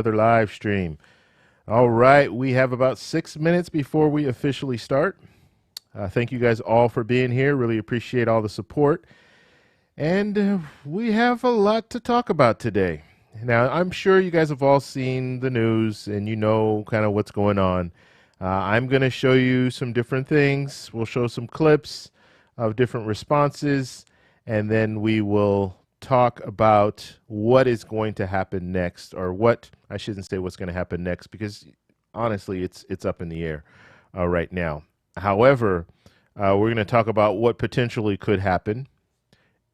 Another live stream. All right, we have about 6 minutes before we officially start. Thank you guys all for being here. Really appreciate all the support. And we have a lot to talk about today. Now, I'm sure you guys have all seen the news and you know kind of what's going on. I'm going to show you some different things. We'll show some clips of different responses, and then we will talk about what is going to happen next, or what, I shouldn't say what's going to happen next, because honestly, it's up in the air right now. However, we're going to talk about what potentially could happen.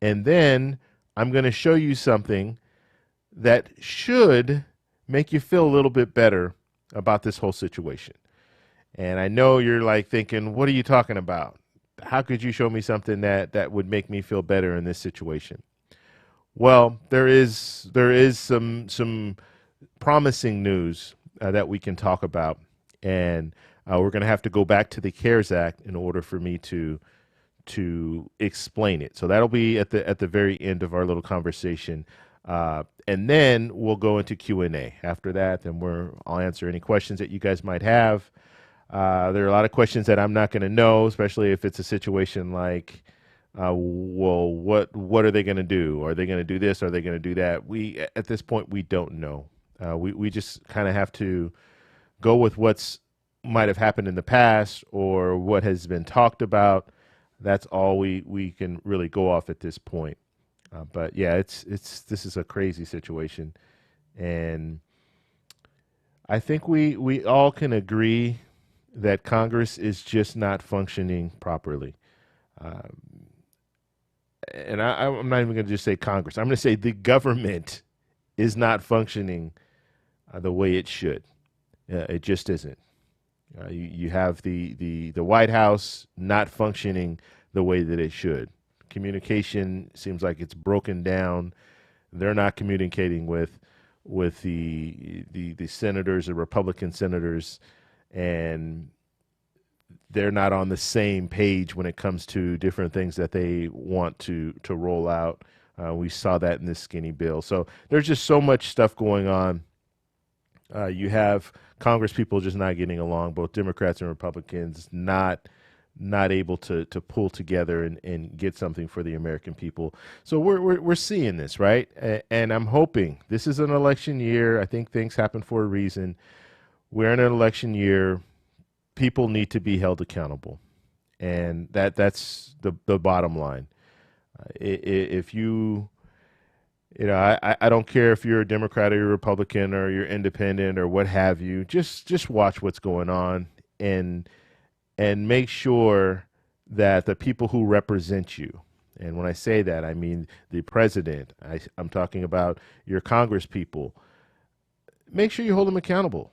And then I'm going to show you something that should make you feel a little bit better about this whole situation. And I know you're like thinking, what are you talking about? How could you show me something that would make me feel better in this situation? Well, there is some promising news that we can talk about, and we're going to have to go back to the CARES Act in order for me to explain it. So that'll be at the very end of our little conversation, and then we'll go into Q&A. After that, then I'll answer any questions that you guys might have. There are a lot of questions that I'm not going to know, especially if it's a situation like, well, what are they going to do? Are they going to do this? Are they going to do that? At this point, we don't know. We just kind of have to go with what's might have happened in the past or what has been talked about. That's all we can really go off at this point. But yeah, this is a crazy situation, and I think we all can agree that Congress is just not functioning properly. And I'm not even going to just say Congress. I'm going to say the government is not functioning the way it should. It just isn't. You have the White House not functioning the way that it should. Communication seems like it's broken down. They're not communicating with the senators, the Republican senators, and they're not on the same page when it comes to different things that they want to roll out. We saw that in this skinny bill. So there's just so much stuff going on. You have Congress people just not getting along, both Democrats and Republicans, not able to pull together and get something for the American people. So we're seeing this, right? And I'm hoping this is an election year. I think things happen for a reason. We're in an election year. People need to be held accountable, and that's the bottom line. If you know, I don't care if you're a Democrat or you're a Republican or you're independent or what have you. Just watch what's going on and make sure that the people who represent you, and when I say that, I mean the president. I'm talking about your Congress people. Make sure you hold them accountable.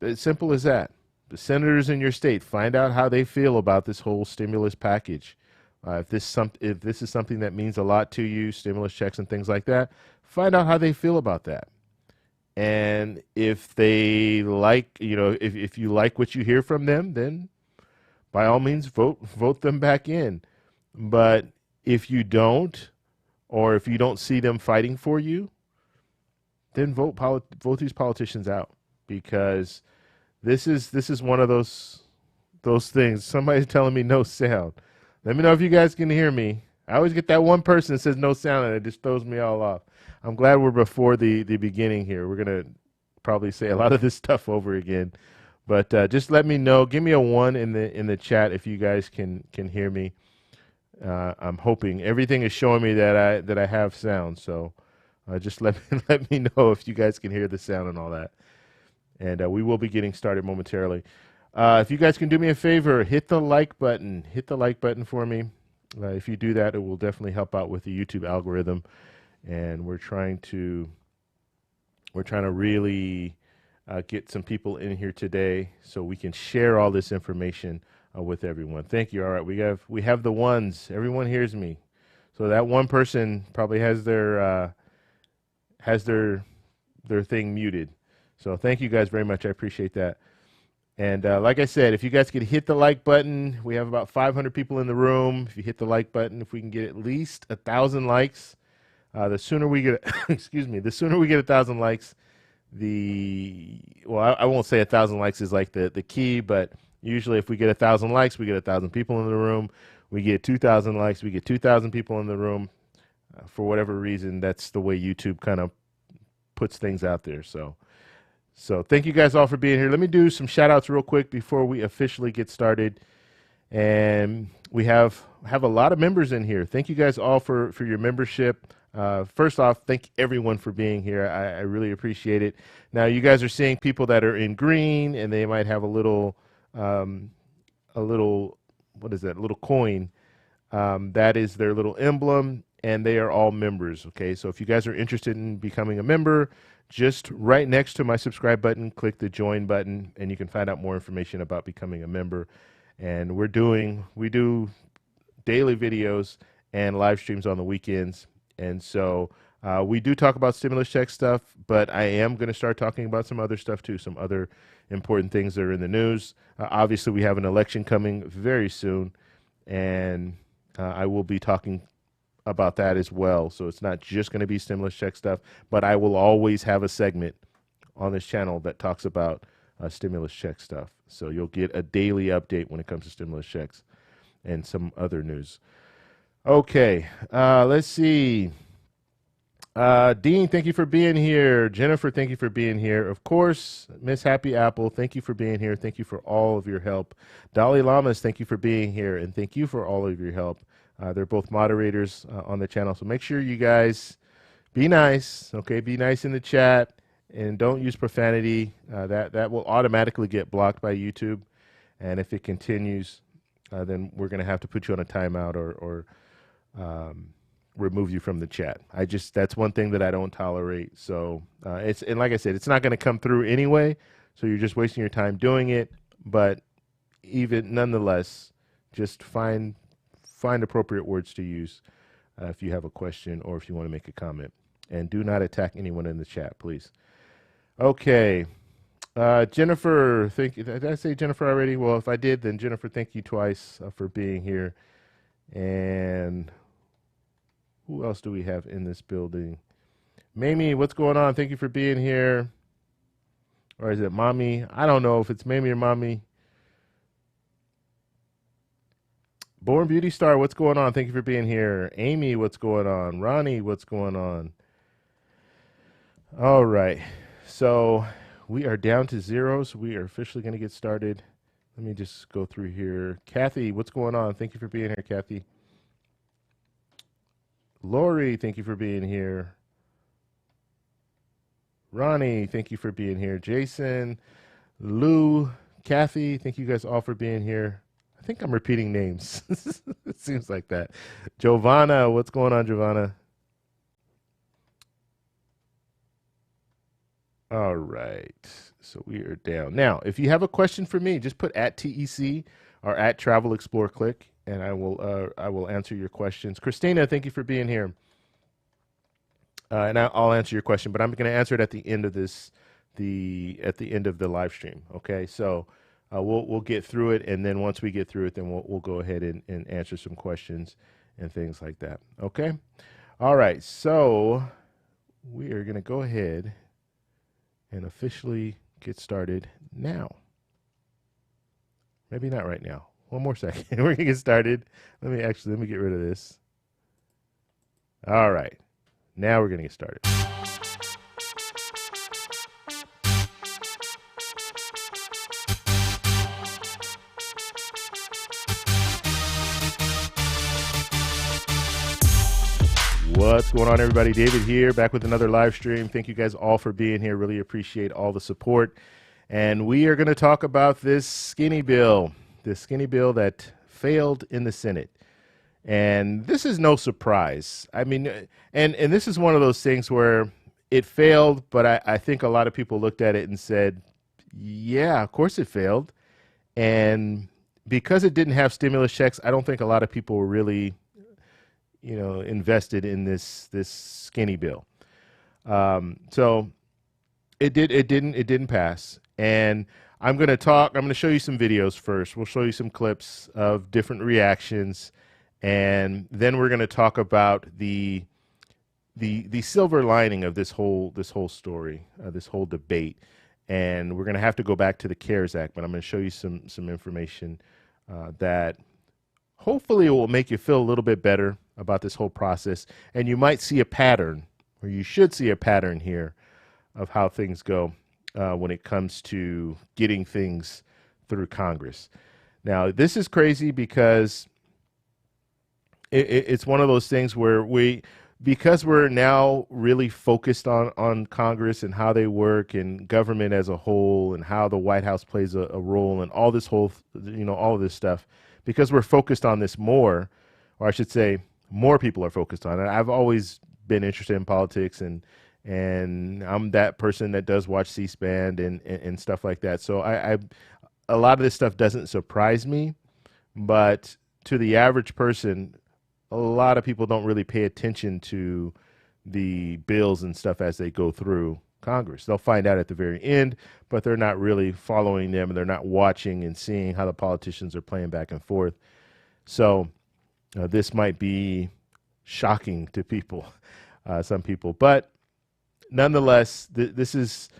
It's simple as that. The senators in your state, find out how they feel about this whole stimulus package. If this is something that means a lot to you, stimulus checks and things like that, find out how they feel about that. And if they like, if you like what you hear from them, then by all means vote them back in. But if you don't, or if you don't see them fighting for you, then vote these politicians out, because this is one of those things. Somebody's telling me no sound. Let me know if you guys can hear me. I always get that one person that says no sound, and it just throws me all off. I'm glad we're before the beginning here. We're going to probably say a lot of this stuff over again. But just let me know. Give me a 1 in the chat if you guys can hear me. I'm hoping. Everything is showing me that I have sound. So just let me know if you guys can hear the sound and all that. And we will be getting started momentarily. If you guys can do me a favor, hit the like button. Hit the like button for me. If you do that, it will definitely help out with the YouTube algorithm. And we're trying to really get some people in here today so we can share all this information with everyone. Thank you. All right, we have the ones. Everyone hears me. So that one person probably has their thing muted. So thank you guys very much. I appreciate that. And like I said, if you guys could hit the like button, we have about 500 people in the room. If you hit the like button, if we can get at least 1,000 likes, the sooner we get, excuse me, the sooner we get 1,000 likes, well, I won't say 1,000 likes is like the key, but usually if we get 1,000 likes, we get 1,000 people in the room. We get 2,000 likes, we get 2,000 people in the room. For whatever reason, that's the way YouTube kind of puts things out there. So thank you guys all for being here. Let me do some shout outs real quick before we officially get started. And we have a lot of members in here. Thank you guys all for your membership. First off, thank everyone for being here. I really appreciate it. Now you guys are seeing people that are in green, and they might have a little, what is that? A little coin. That is their little emblem, and they are all members. Okay, so if you guys are interested in becoming a member, just right next to my subscribe button, click the join button, and you can find out more information about becoming a member. And we do daily videos and live streams on the weekends. And so we do talk about stimulus check stuff, but I am going to start talking about some other stuff too, some other important things that are in the news. Obviously, we have an election coming very soon, and I will be talking about that as well. So it's not just going to be stimulus check stuff, but I will always have a segment on this channel that talks about stimulus check stuff. So you'll get a daily update when it comes to stimulus checks and some other news. Okay, let's see. Dean, thank you for being here. Jennifer, thank you for being here. Of course, Miss Happy Apple, thank you for being here. Thank you for all of your help. Dalai Lamas, thank you for being here, and thank you for all of your help. They're both moderators on the channel, so make sure you guys be nice, okay? Be nice in the chat, and don't use profanity. That will automatically get blocked by YouTube, and if it continues, then we're going to have to put you on a timeout or remove you from the chat. That's one thing that I don't tolerate. So and like I said, it's not going to come through anyway, so you're just wasting your time doing it. But even nonetheless, just find appropriate words to use if you have a question or if you want to make a comment, and do not attack anyone in the chat, please. Okay, Jennifer, did I say Jennifer already? Well, if I did, then Jennifer, thank you twice for being here. And who else do we have in this building? Mamie, what's going on? Thank you for being here. Or is it Mommy? I don't know if it's Mamie or Mommy. Born Beauty Star, what's going on? Thank you for being here. Amy, what's going on? Ronnie, what's going on? All right. So we are down to zero, so we are officially going to get started. Let me just go through here. Kathy, what's going on? Thank you for being here, Kathy. Lori, thank you for being here. Ronnie, thank you for being here. Jason, Lou, Kathy, thank you guys all for being here. I think I'm repeating names. It seems like that. Giovanna, what's going on, Giovanna? All right. So we are down. Now, if you have a question for me, just put @TEC or @TravelExploreClick, and I will answer your questions. Christina, thank you for being here. And I'll answer your question, but I'm going to answer it at the end of at the end of the live stream. Okay, so we'll get through it, and then once we get through it, then we'll go ahead and answer some questions and things like that. Okay, all right. So we are going to go ahead and officially get started now. Maybe not right now. One more second. We're going to get started. Let me get rid of this. All right. Now we're going to get started. What's going on, everybody? David here, back with another live stream. Thank you guys all for being here. Really appreciate all the support. And we are going to talk about this skinny bill that failed in the Senate. And this is no surprise. I mean, and this is one of those things where it failed, but I think a lot of people looked at it and said, yeah, of course it failed. And because it didn't have stimulus checks, I don't think a lot of people were really, invested in this skinny bill. So it didn't pass. And I'm going to show you some videos first. We'll show you some clips of different reactions. And then we're going to talk about the the silver lining of this whole story, this whole debate, and we're going to have to go back to the CARES Act, but I'm going to show you some information that hopefully will make you feel a little bit better about this whole process, and you might see a pattern, or you should see a pattern here of how things go when it comes to getting things through Congress. Now, this is crazy because it's one of those things where because we're now really focused on Congress and how they work and government as a whole and how the White House plays a role and all this all of this stuff, because we're focused on this more, or I should say more people are focused on it. I've always been interested in politics, and I'm that person that does watch C-SPAN and stuff like that. So I a lot of this stuff doesn't surprise me, but to the average person, a lot of people don't really pay attention to the bills and stuff as they go through Congress. They'll find out at the very end, but they're not really following them, and they're not watching and seeing how the politicians are playing back and forth. So this might be shocking to people, some people, but nonetheless, this is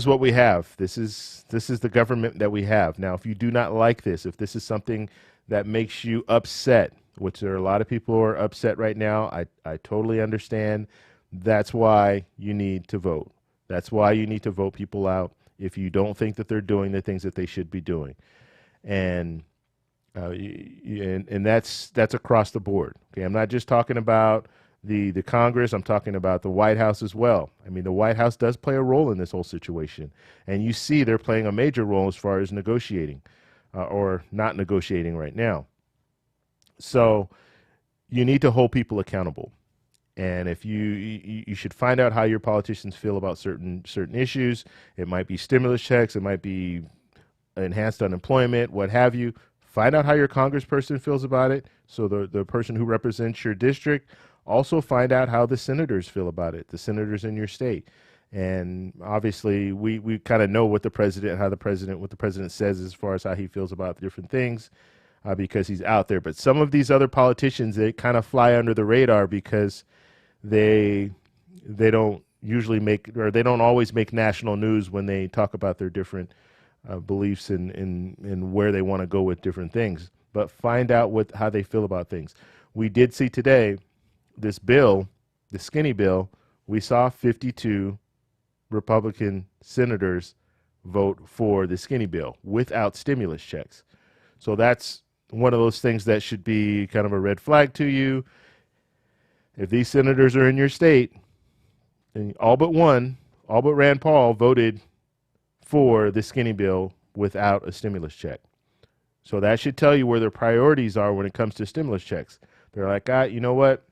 what we have. This is the government that we have. Now, if you do not like this, if this is something that makes you upset, which there are a lot of people who are upset right now, I totally understand. That's why you need to vote. That's why you need to vote people out if you don't think that they're doing the things that they should be doing. And that's across the board. Okay, I'm not just talking about the Congress. I'm talking about the White House as well. I mean, the White House does play a role in this whole situation, and you see they're playing a major role as far as negotiating or not negotiating right now. So you need to hold people accountable. And if you should find out how your politicians feel about certain issues. It might be stimulus checks, it might be enhanced unemployment, what have you. Find out how your congressperson feels about it. So the person who represents your district, also find out how the senators feel about it, the senators in your state. And obviously we kind of know what the president says as far as how he feels about different things. Because he's out there. But some of these other politicians, they kind of fly under the radar because they don't usually they don't always make national news when they talk about their different beliefs and where they want to go with different things. But find out how they feel about things. We did see today this bill, the skinny bill. We saw 52 Republican senators vote for the skinny bill without stimulus checks. So that's one of those things that should be kind of a red flag to you. If these senators are in your state, and all but Rand Paul voted for the skinny bill without a stimulus check. So that should tell you where their priorities are when it comes to stimulus checks. They're like, you know what?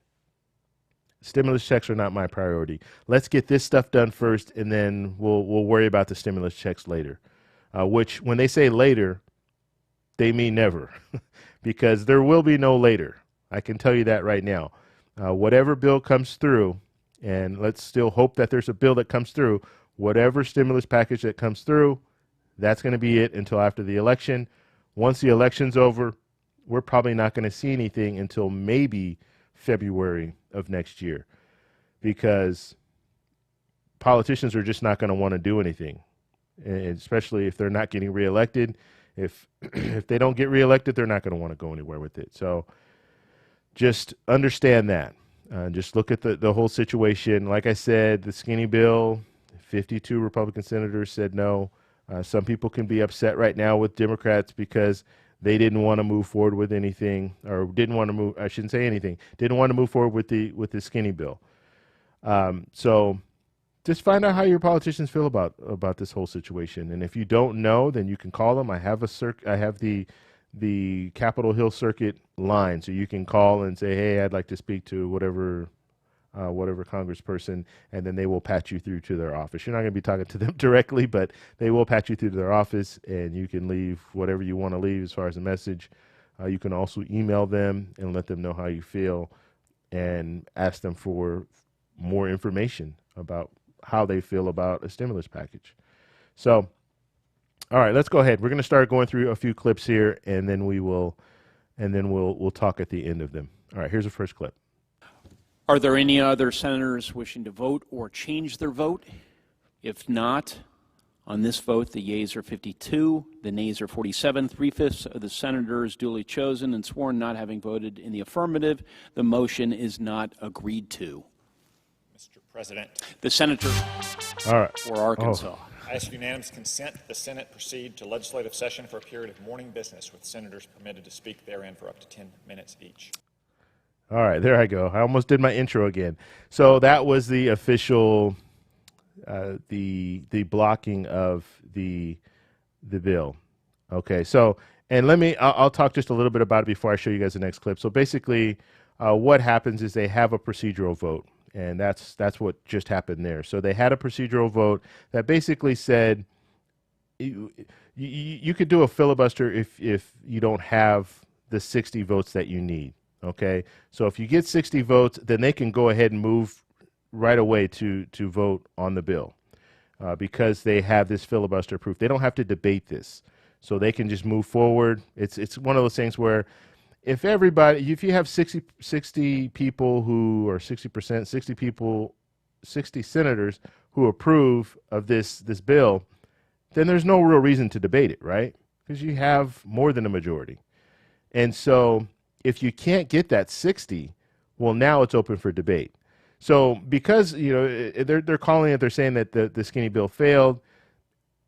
Stimulus checks are not my priority. Let's get this stuff done first, and then we'll worry about the stimulus checks later. Which, when they say later, they mean never, because there will be no later. I can tell you that right now. Whatever bill comes through, and let's still hope that there's a bill that comes through, whatever stimulus package that comes through, that's going to be it until after the election. Once the election's over, we're probably not going to see anything until maybe February of next year, because politicians are just not going to want to do anything, and especially if they're not getting reelected. If they don't get reelected, they're not going to want to go anywhere with it. So just understand that. Just look at the whole situation. Like I said, the skinny bill, 52 Republican senators said no. Some people can be upset right now with Democrats because they didn't want to move forward with anything, or didn't want to move. I shouldn't say anything. Didn't want to move forward with the skinny bill. So just find out how your politicians feel about this whole situation. And if you don't know, then you can call them. I have the Capitol Hill Circuit line, so you can call and say, hey, I'd like to speak to whatever congressperson, and then they will patch you through to their office. You're not going to be talking to them directly, but they will patch you through to their office, and you can leave whatever you want to leave as far as a message. You can also email them and let them know how you feel and ask them for more information about how they feel about a stimulus package. So, all right, let's go ahead. We're going to start going through a few clips here, and then we'll talk at the end of them. All right, here's the first clip. Are there any other senators wishing to vote or change their vote? If not, on this vote, the yeas are 52, the nays are 47. 3/5 of the senators duly chosen and sworn not having voted in the affirmative. The motion is not agreed to. Mr. President. The senator All right. for Arkansas. I ask unanimous consent that the Senate proceed to legislative session for a period of morning business, with senators permitted to speak therein for up to 10 minutes each. All right, there I go. I almost did my intro again. So that was the official, the blocking of the bill. Okay, so and I'll talk just a little bit about it before I show you guys the next clip. So basically, what happens is they have a procedural vote, and that's what just happened there. So they had a procedural vote that basically said you could do a filibuster if you don't have the 60 votes that you need. Okay, so if you get 60 votes, then they can go ahead and move right away to vote on the bill because they have this filibuster proof. They don't have to debate this, so they can just move forward. It's one of those things where if you have 60 people who are 60%, 60 people, 60 senators who approve of this bill, then there's no real reason to debate it, right? Because you have more than a majority. And so if you can't get that 60, well, now it's open for debate. So because, they're calling it, they're saying that the skinny bill failed.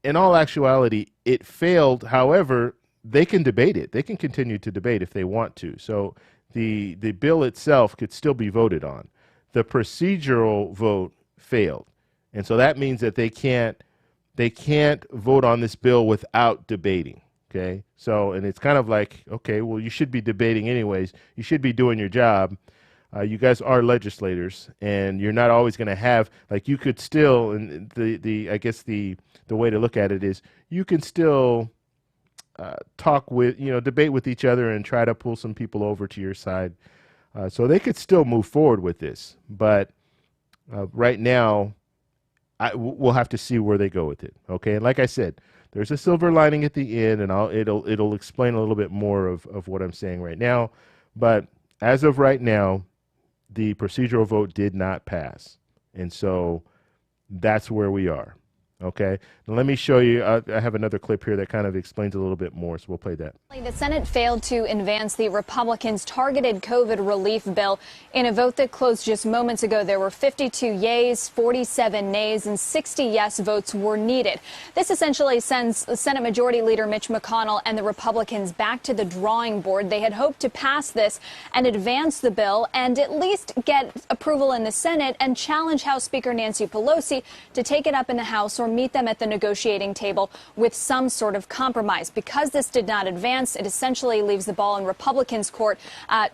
In all actuality, it failed. However, they can debate it. They can continue to debate if they want to. So the bill itself could still be voted on. The procedural vote failed. And so that means that they can't vote on this bill without debating. Okay, so, and it's kind of like, okay, well, you should be debating anyways. You should be doing your job. You guys are legislators, and you're not always going to have, like, you could still, and I guess the way to look at it is you can still talk with, debate with each other and try to pull some people over to your side. So they could still move forward with this. But right now, we'll have to see where they go with it. Okay, and like I said, there's a silver lining at the end, and it'll explain a little bit more of what I'm saying right now. But as of right now, the procedural vote did not pass. And so that's where we are. Okay, now let me show you. I have another clip here that kind of explains a little bit more, so we'll play that. The Senate failed to advance the Republicans' targeted COVID relief bill. In a vote that closed just moments ago, there were 52 yeas, 47 nays, and 60 yes votes were needed. This essentially sends Senate Majority Leader Mitch McConnell and the Republicans back to the drawing board. They had hoped to pass this and advance the bill and at least get approval in the Senate and challenge House Speaker Nancy Pelosi to take it up in the House or meet them at the negotiating table with some sort of compromise. Because this did not advance, it essentially leaves the ball in Republicans' court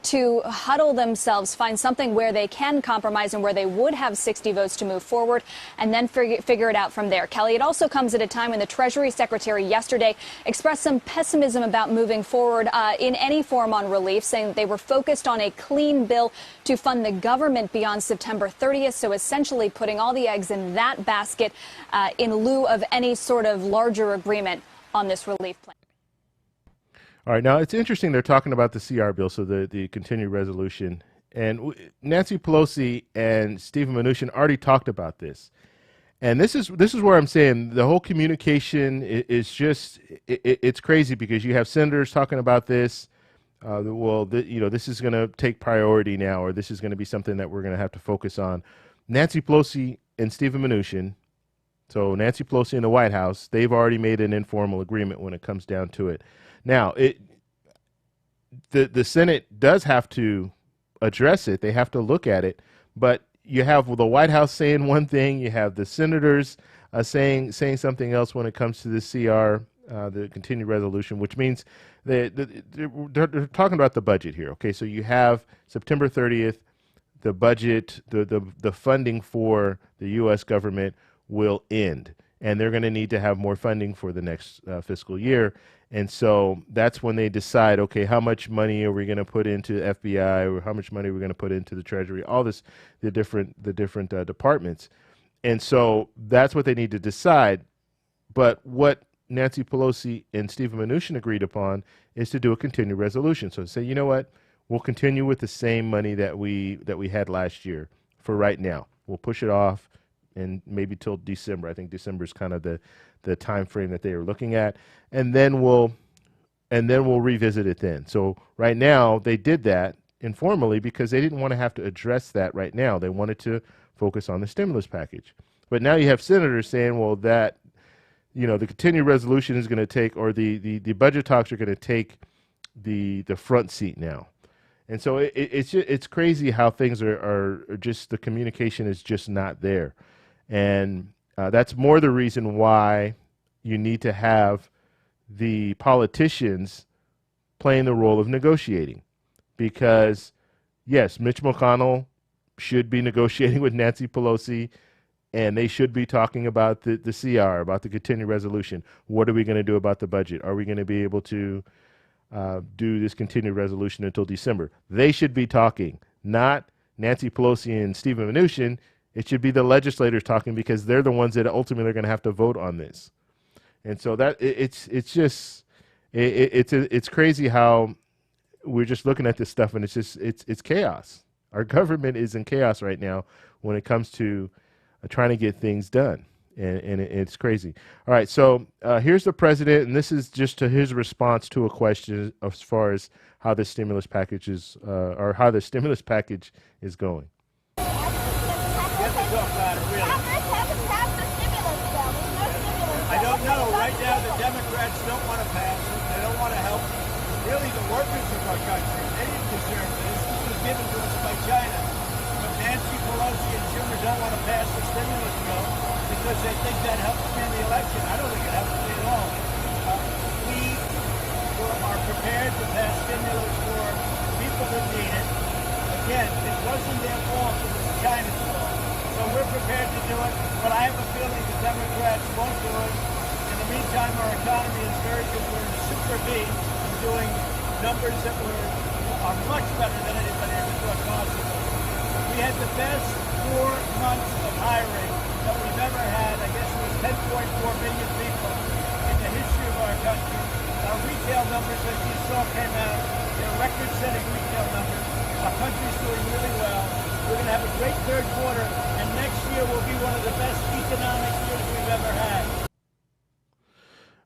to huddle themselves, find something where they can compromise and where they would have 60 votes to move forward, and then figure it out from there. Kelly, it also comes at a time when the Treasury Secretary yesterday expressed some pessimism about moving forward in any form on relief, saying that they were focused on a clean bill to fund the government beyond September 30th, so essentially putting all the eggs in that basket in lieu of any sort of larger agreement on this relief plan. All right, now it's interesting they're talking about the CR bill, so the continued resolution. And Nancy Pelosi and Stephen Mnuchin already talked about this. And this is where I'm saying the whole communication is just, it's crazy because you have senators talking about this. This is going to take priority now, or this is going to be something that we're going to have to focus on. Nancy Pelosi and Stephen Mnuchin, so Nancy Pelosi in the White House, they've already made an informal agreement when it comes down to it. Now, the Senate does have to address it. They have to look at it. But you have the White House saying one thing. You have the senators saying something else when it comes to the CR, the continued resolution, which means they're talking about the budget here. Okay, so you have September 30th, the budget, the funding for the U.S. government will end, and they're going to need to have more funding for the next fiscal year. And so that's when they decide, okay, how much money are we going to put into FBI, or how much money are we going to put into the Treasury, all this, the different departments. And so that's what they need to decide. But what Nancy Pelosi and Stephen Mnuchin agreed upon is to do a continued resolution. So say, you know what, we'll continue with the same money that we had last year for right now. We'll push it off and maybe till December. I think December is kind of the time frame that they are looking at, and then we'll revisit it then. So right now they did that informally because they didn't want to have to address that right now. They wanted to focus on the stimulus package. But now you have senators saying, well, that, you know, the continued resolution is going to take, or the budget talks are going to take the front seat now. And so it's crazy how things are just, the communication is just not there. And that's more the reason why you need to have the politicians playing the role of negotiating. Because, yes, Mitch McConnell should be negotiating with Nancy Pelosi, and they should be talking about the CR, about the continuing resolution. What are we going to do about the budget? Are we going to be able to do this continuing resolution until December? They should be talking, not Nancy Pelosi and Stephen Mnuchin. It should be the legislators talking, because they're the ones that ultimately are going to have to vote on this. And so that it's crazy how we're just looking at this stuff, and it's chaos. Our government is in chaos right now when it comes to trying to get things done, and it's crazy. All right, so here's the president, and this is just to his response to a question as far as how the stimulus package is, or how the stimulus package is going. I don't know. Right now, the Democrats don't want to pass it. They don't want to help really the workers of our country. They didn't deserve this. This was given to us by China. But Nancy Pelosi and Schumer don't want to pass the stimulus bill because they think that helps me in the election. I don't think it helps me at all. We are prepared to pass stimulus for people that need it. Again, it wasn't their fault. It was China's fault. So we're prepared to do it, but I have a feeling the Democrats won't do it. In the meantime, our economy is very good. We're in a super V, doing numbers that are much better than anybody ever thought possible. We had the best 4 months of hiring that we've ever had. I guess it was 10.4 million people in the history of our country. Our retail numbers, as you saw, came out. They're record-setting retail numbers. Our country's doing really well. We're going to have a great third quarter, and next year will be one of the best economic years we've ever had.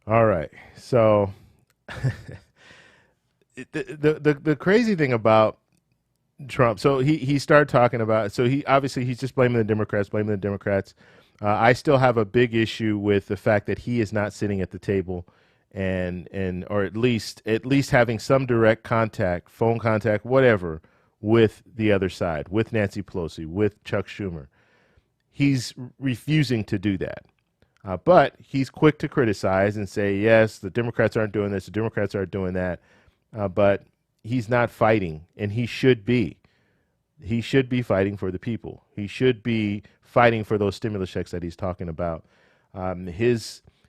All right. So the crazy thing about Trump, so he started talking about, so he's just blaming the Democrats. I still have a big issue with the fact that he is not sitting at the table and or at least having some direct contact, phone contact, whatever, with the other side, with Nancy Pelosi, with Chuck Schumer. He's refusing to do that. But he's quick to criticize and say, yes, the Democrats aren't doing this, the Democrats aren't doing that. But he's not fighting, and he should be. He should be fighting for the people. He should be fighting for those stimulus checks that he's talking about.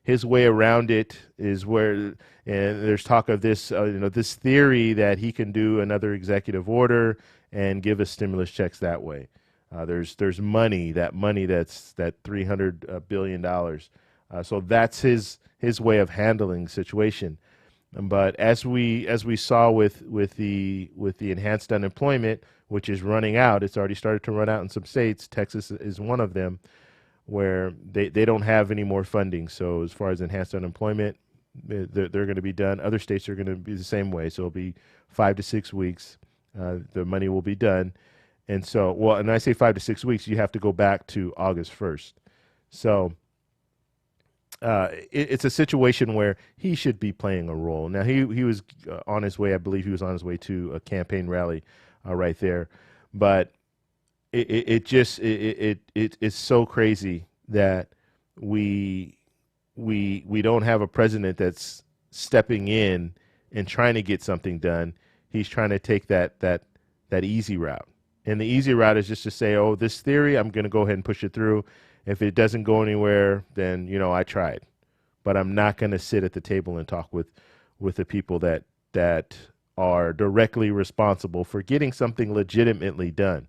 His way around it is where, and there's talk of this, this theory that he can do another executive order and give us stimulus checks that way. There's money that's that $300 billion. So that's his way of handling the situation. But as we saw with the enhanced unemployment, which is running out, it's already started to run out in some states. Texas is one of them, where they don't have any more funding. So as far as enhanced unemployment, they're going to be done. Other states are going to be the same way. So it'll be 5 to 6 weeks. The money will be done. And so, well, and I say 5 to 6 weeks, you have to go back to August 1st. So it's a situation where he should be playing a role. Now, he was on his way, I believe he was on his way to a campaign rally right there. But it's so crazy that we don't have a president that's stepping in and trying to get something done. He's trying to take that easy route. And the easy route is just to say, oh, this theory, I'm going to go ahead and push it through. If it doesn't go anywhere, then, I tried. But I'm not going to sit at the table and talk with the people that are directly responsible for getting something legitimately done.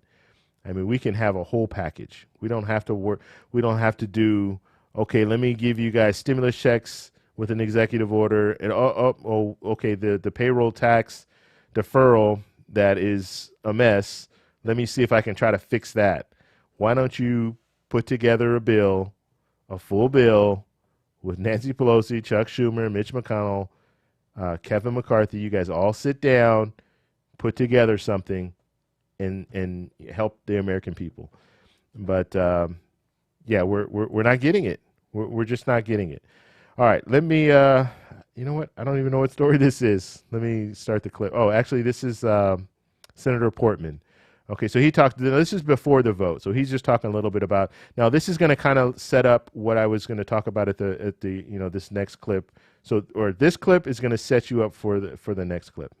I mean, we can have a whole package. We don't have to work. We don't have to do, okay, let me give you guys stimulus checks with an executive order. And, okay, the payroll tax deferral, that is a mess. Let me see if I can try to fix that. Why don't you put together a bill, a full bill, with Nancy Pelosi, Chuck Schumer, Mitch McConnell, Kevin McCarthy? You guys all sit down, put together something, and help the American people. But yeah, we're not getting it. We're just not getting it. All right, let me. You know what? I don't even know what story this is. Let me start the clip. Oh, actually, this is Senator Portman. Okay, so he talked. This is before the vote, so he's just talking a little bit about. Now, this is going to kind of set up what I was going to talk about at the this next clip. So, or this clip is going to set you up for the next clip.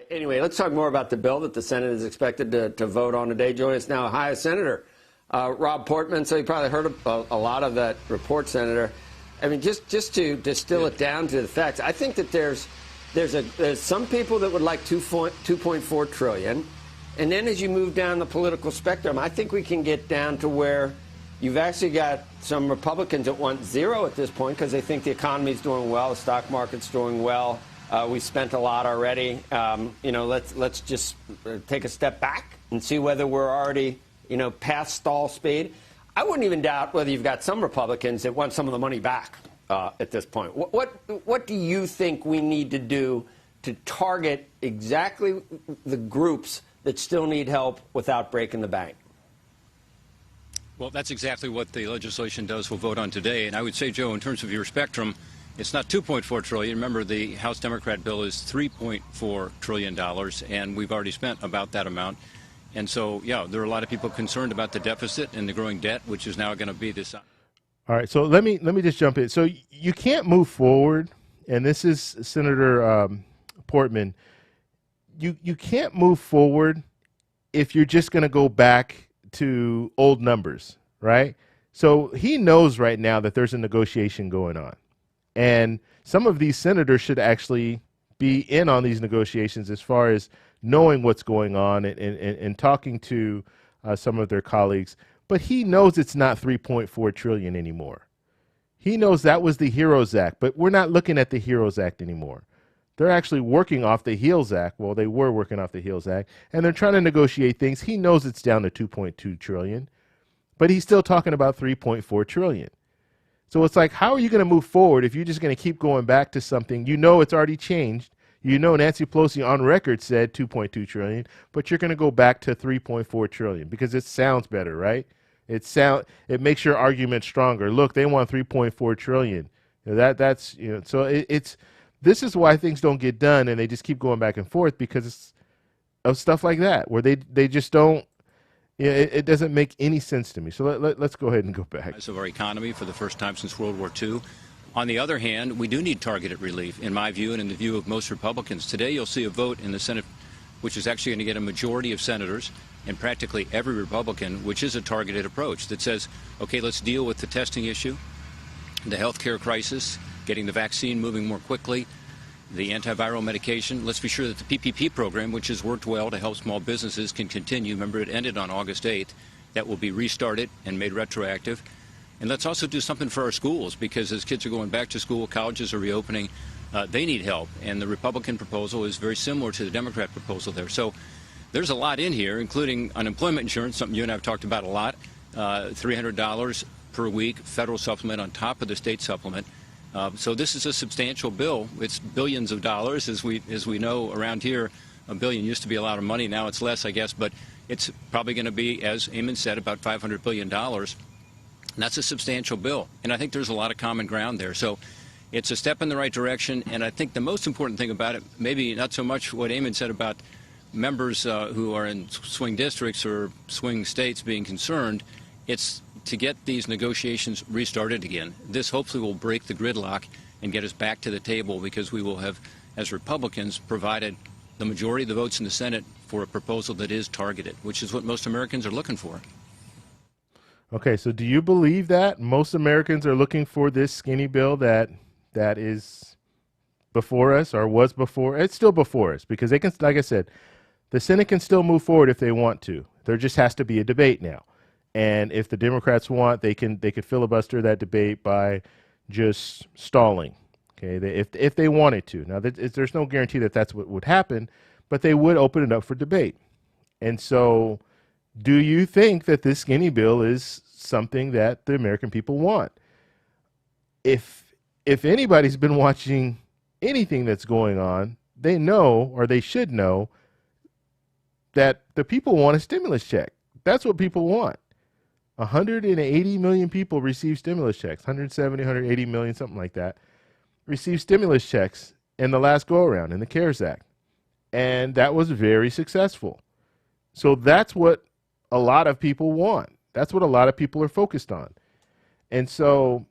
Anyway, let's talk more about the bill that the Senate is expected to vote on today. Joining us now, Ohio Senator Rob Portman. So you probably heard a lot of that report, Senator. I mean, just to distill it down to the facts, I think that there's some people that would like 2.4 trillion. And then as you move down the political spectrum, I think we can get down to where you've actually got some Republicans that want zero at this point because they think the economy's doing well, the stock market's doing well. We spent a lot already. Let's just take a step back and see whether we're already, past stall speed. I wouldn't even doubt whether you've got some Republicans that want some of the money back at this point. What do you think we need to do to target exactly the groups that still need help without breaking the bank? Well, that's exactly what the legislation does we'll vote on today. And I would say, Joe, in terms of your spectrum, it's not 2.4 trillion. Remember, the House Democrat bill is $3.4 trillion, and we've already spent about that amount. And so, yeah, there are a lot of people concerned about the deficit and the growing debt, which is now going to be this. All right, so let me just jump in. So you can't move forward, and this is Senator Portman. You can't move forward if you're just going to go back to old numbers, right? So he knows right now that there's a negotiation going on. And some of these senators should actually be in on these negotiations as far as knowing what's going on and talking to some of their colleagues. But he knows it's not 3.4 trillion anymore. He knows that was the HEROES Act, but we're not looking at the HEROES Act anymore. They're actually working off the HEALS Act. Well, they were working off the HEALS Act, and they're trying to negotiate things. He knows it's down to 2.2 trillion, but he's still talking about 3.4 trillion. So it's like, how are you going to move forward if you're just going to keep going back to something? You know it's already changed. You know Nancy Pelosi on record said 2.2 trillion, but you're going to go back to 3.4 trillion because it sounds better, right? It makes your argument stronger. Look, they want 3.4 trillion. That's so it's this is why things don't get done, and they just keep going back and forth because of stuff like that, where they just don't. It doesn't make any sense to me. So let's go ahead and go back. Of our economy for the first time since World War II. On the other hand, we do need targeted relief, in my view and in the view of most Republicans. Today, you'll see a vote in the Senate, which is actually going to get a majority of senators and practically every Republican, which is a targeted approach that says, okay, let's deal with the testing issue, the health care crisis, getting the vaccine moving more quickly, the antiviral medication. Let's be sure that the PPP program, which has worked well to help small businesses, can continue. Remember, it ended on August 8th. That will be restarted and made retroactive. And let's also do something for our schools, because as kids are going back to school, colleges are reopening, they need help. And the Republican proposal is very similar to the Democrat proposal there. So there's a lot in here, including unemployment insurance, something you and I have talked about a lot, $300 per week, federal supplement on top of the state supplement. So this is a substantial bill. It's billions of dollars, as we know around here. A billion used to be a lot of money. Now it's less, I guess, but it's probably going to be, as Eamon said, about $500 billion. And that's a substantial bill. And I think there's a lot of common ground there. So it's a step in the right direction. And I think the most important thing about it, maybe not so much what Eamon said about members who are in swing districts or swing states being concerned, it's to get these negotiations restarted again. This hopefully will break the gridlock and get us back to the table, because we will have, as Republicans, provided the majority of the votes in the Senate for a proposal that is targeted, which is what most Americans are looking for. Okay, so do you believe that most Americans are looking for this skinny bill that is before us, or was before? It's still before us, because they can, like I said, the Senate can still move forward if they want to. There just has to be a debate now. And if the Democrats want, they could filibuster that debate by just stalling. Okay, if they wanted to. Now, there's no guarantee that that's what would happen, but they would open it up for debate. And so, do you think that this skinny bill is something that the American people want? If anybody's been watching anything that's going on, they know, or they should know, that the people want a stimulus check. That's what people want. 180 million people receive stimulus checks, 170, 180 million, something like that, receive stimulus checks in the last go-around in the CARES Act. And that was very successful. So that's what a lot of people want. That's what a lot of people are focused on. And so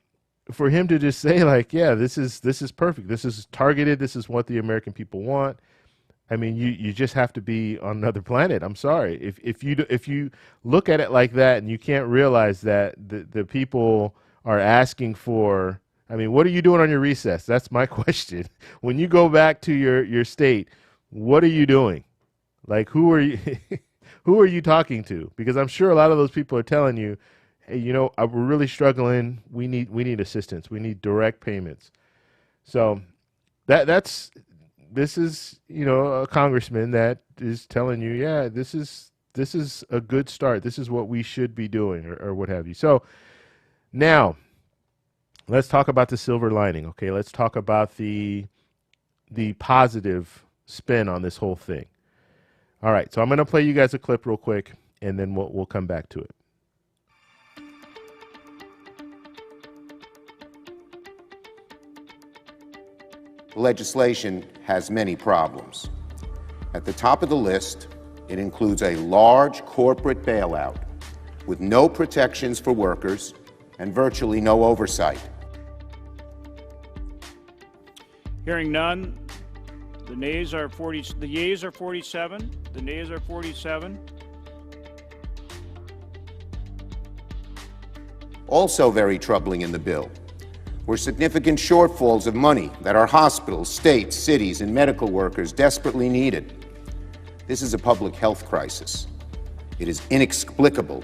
for him to just say, like, yeah, this is perfect, this is targeted, this is what the American people want, I mean, you just have to be on another planet. I'm sorry. If you look at it like that and you can't realize that the people are asking for, I mean, what are you doing on your recess? That's my question. When you go back to your state, what are you doing? Like, who are you who are you talking to? Because I'm sure a lot of those people are telling you, hey, you know, we're really struggling. We need assistance. We need direct payments. So this is, you know, a congressman that is telling you, yeah, this is a good start. This is what we should be doing, or what have you. So now let's talk about the silver lining. Okay, let's talk about the positive spin on this whole thing. All right, so I'm going to play you guys a clip real quick, and then we'll come back to it. Legislation has many problems. At the top of the list, it includes a large corporate bailout with no protections for workers and virtually no oversight. Hearing none, the yeas are 47, the nays are 47. Also very troubling in the bill were significant shortfalls of money that our hospitals, states, cities, and medical workers desperately needed. This is a public health crisis. It is inexplicable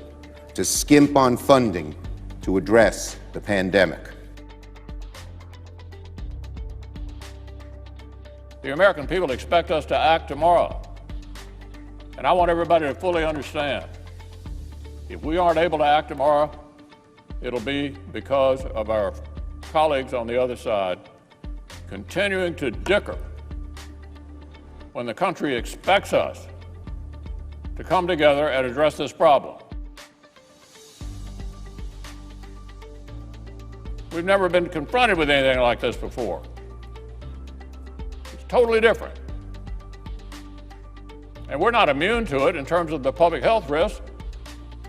to skimp on funding to address the pandemic. The American people expect us to act tomorrow. And I want everybody to fully understand, if we aren't able to act tomorrow, it'll be because of our colleagues on the other side continuing to dicker when the country expects us to come together and address this problem. We've never been confronted with anything like this before. It's totally different. And we're not immune to it in terms of the public health risk.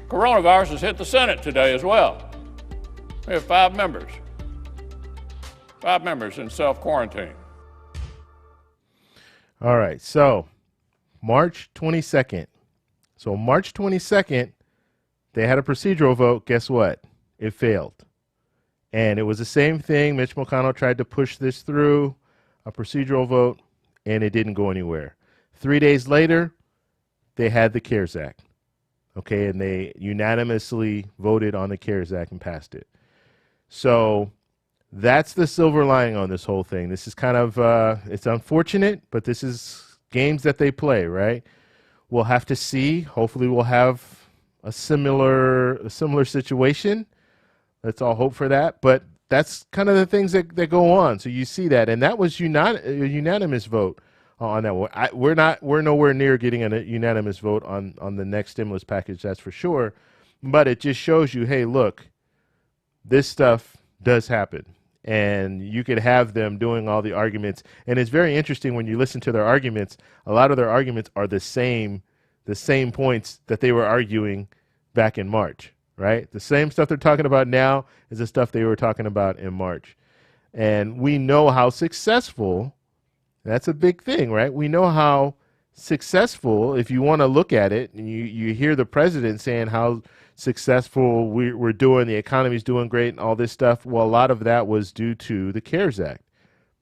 Coronavirus has hit the Senate today as well. We have 5 members in self-quarantine. All right, so March 22nd. So March 22nd, they had a procedural vote. Guess what? It failed. And it was the same thing. Mitch McConnell tried to push this through, a procedural vote, and it didn't go anywhere. 3 days later, they had the CARES Act. Okay, and they unanimously voted on the CARES Act and passed it. So that's the silver lining on this whole thing. This is kind of, it's unfortunate, but this is games that they play, right? We'll have to see. Hopefully we'll have a similar situation. Let's all hope for that. But that's kind of the things that go on. So you see that. And that was a unanimous vote on that one. We're nowhere near getting a unanimous vote on the next stimulus package, that's for sure. But it just shows you, hey, look, this stuff does happen. And you could have them doing all the arguments. And it's very interesting when you listen to their arguments. A lot of their arguments are the same points that they were arguing back in March, right? The same stuff they're talking about now is the stuff they were talking about in March. And we know how successful, that's a big thing, right? We know how successful, if you want to look at it, and you hear the president saying how successful we're doing, the economy's doing great and all this stuff. Well, a lot of that was due to the CARES Act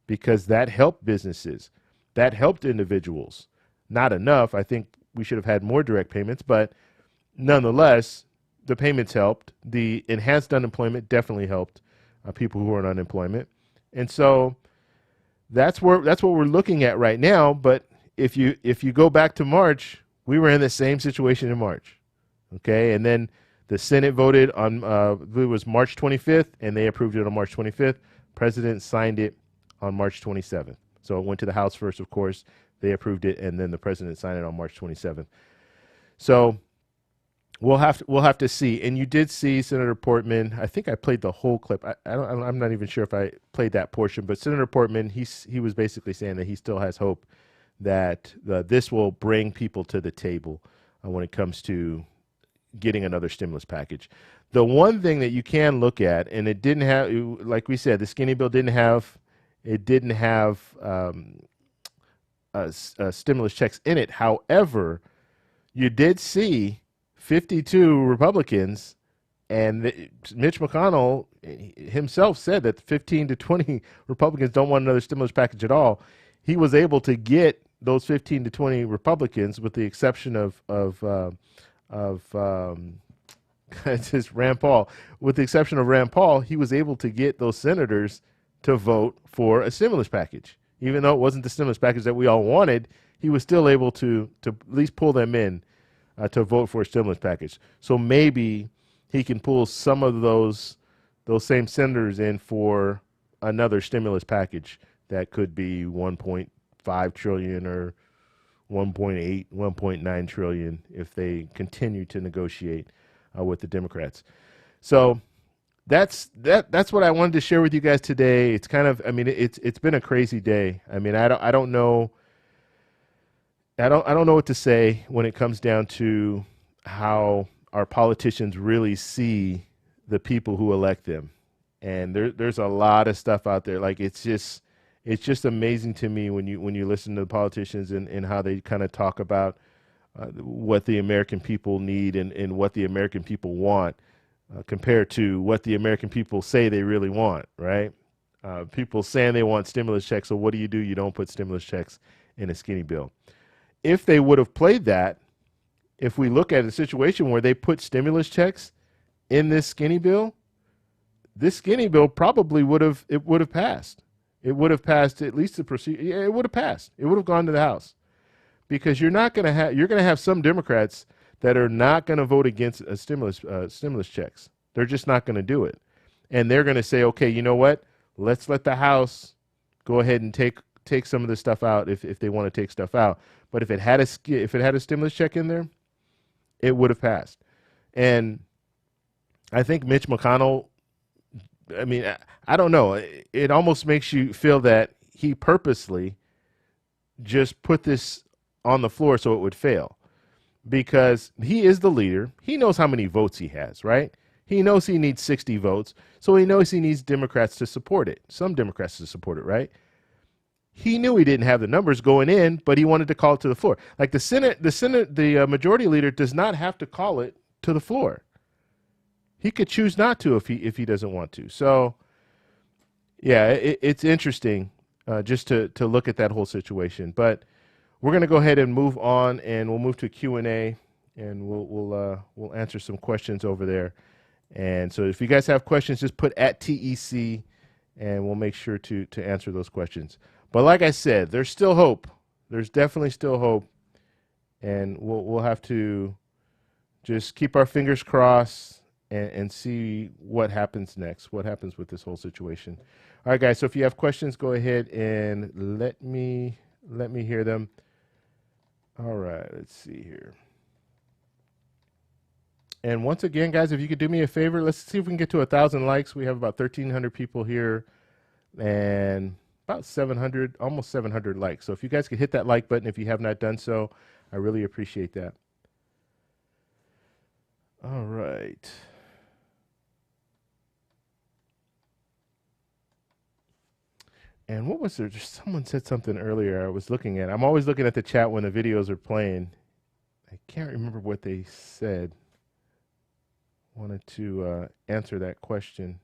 because that helped businesses, that helped individuals. Not enough. I think we should have had more direct payments, but nonetheless, the payments helped. The enhanced unemployment definitely helped people who are on unemployment. And so that's what we're looking at right now, but if you go back to March, we were in the same situation in March. Okay, and then the Senate voted on it was March 25th, and they approved it on March 25th. President signed it on March 27th. So it went to the House first, of course. They approved it, and then the president signed it on March 27th. So we'll have to see. And you did see Senator Portman. I think I played the whole clip. I'm not even sure if I played that portion, but Senator Portman, he was basically saying that he still has hope that this will bring people to the table when it comes to getting another stimulus package. The one thing that you can look at, and it didn't have, like we said, the skinny bill didn't have stimulus checks in it. However, you did see 52 Republicans, and Mitch McConnell himself said that 15 to 20 Republicans don't want another stimulus package at all. He was able to get those 15 to 20 Republicans, with the exception of just Rand Paul. With the exception of Rand Paul, he was able to get those senators to vote for a stimulus package. Even though it wasn't the stimulus package that we all wanted, he was still able to at least pull them in to vote for a stimulus package. So maybe he can pull some of those same senators in for another stimulus package that could be 1.5 trillion or 1.8, 1.9 trillion if they continue to negotiate with the Democrats. So that's what I wanted to share with you guys today. It's kind of, I mean, it's been a crazy day. I mean, I don't know what to say when it comes down to how our politicians really see the people who elect them. And there's a lot of stuff out there. Like, it's just amazing to me when you listen to the politicians and how they kind of talk about what the American people need and what the American people want compared to what the American people say they really want, right? People saying they want stimulus checks, so what do? You don't put stimulus checks in a skinny bill. If they would have played that, if we look at a situation where they put stimulus checks in this skinny bill probably would have passed. It would have passed at least the procedure. Yeah, it would have passed. It would have gone to the House, because you're going to have some Democrats that are not going to vote against a stimulus checks. They're just not going to do it, and they're going to say, okay, you know what? Let's let the House go ahead and take some of this stuff out if they want to take stuff out. But if it had a stimulus check in there, it would have passed. And I think Mitch McConnell, I mean, I don't know. It almost makes you feel that he purposely just put this on the floor so it would fail, because he is the leader. He knows how many votes he has, right? He knows he needs 60 votes, so he knows he needs Democrats to support it, some Democrats to support it, right? He knew he didn't have the numbers going in, but he wanted to call it to the floor. Like the majority leader does not have to call it to the floor. He could choose not to if he doesn't want to. So, yeah, it's interesting just to look at that whole situation. But we're going to go ahead and move on, and we'll move to Q&A, and we'll answer some questions over there. And so if you guys have questions, just put @TEC, and we'll make sure to answer those questions. But like I said, there's still hope. There's definitely still hope, and we'll have to just keep our fingers crossed and see what happens next, what happens with this whole situation. All right, guys, so if you have questions, go ahead and let me hear them. All right, let's see here. And once again, guys, if you could do me a favor, let's see if we can get to 1,000 likes. We have about 1,300 people here and about 700, almost 700 likes. So if you guys could hit that like button if you have not done so, I really appreciate that. All right. And what was there? Just someone said something earlier I was looking at. I'm always looking at the chat when the videos are playing. I can't remember what they said. Wanted to answer that question.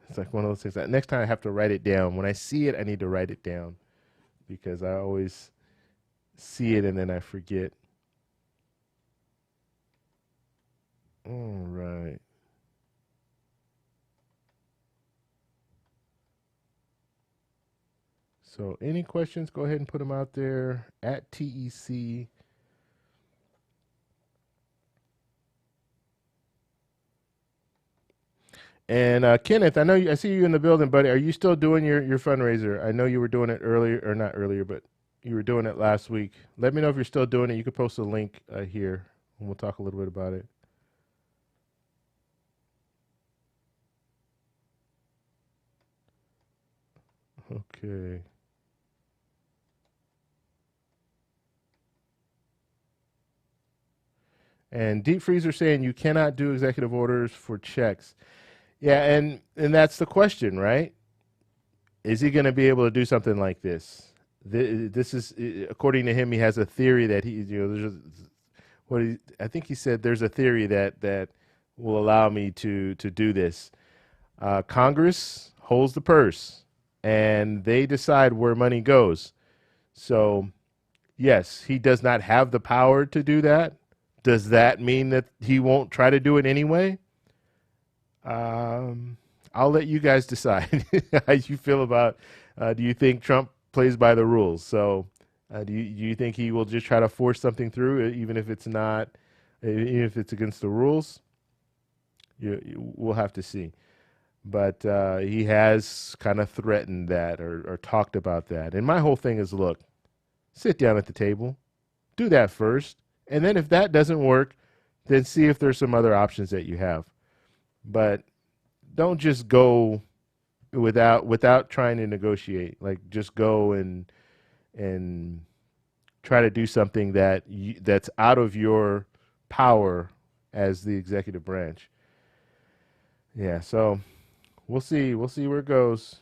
It's like one of those things that next time I have to write it down. When I see it, I need to write it down, because I always see it and then I forget. All right. So any questions, go ahead and put them out there at TEC. And Kenneth, I see you in the building, buddy. Are you still doing your fundraiser? I know you were doing it earlier, or not earlier, but you were doing it last week. Let me know if you're still doing it. You could post a link here, and we'll talk a little bit about it. Okay. And Deep Freezer saying you cannot do executive orders for checks. Yeah, and that's the question, right? Is he going to be able to do something like this? This is, according to him, he has a theory that I think he said there's a theory that will allow me to do this. Congress holds the purse, and they decide where money goes. So, yes, he does not have the power to do that. Does that mean that he won't try to do it anyway? I'll let you guys decide how you feel about. Do you think Trump plays by the rules? So, do you think he will just try to force something through, even if it's not, even if it's against the rules? We'll have to see. But he has kind of threatened that or talked about that. And my whole thing is, look, sit down at the table, do that first, and then if that doesn't work, then see if there's some other options that you have. But don't just go without trying to negotiate. Like, just go and try to do something that's out of your power as the executive branch. Yeah, so we'll see where it goes.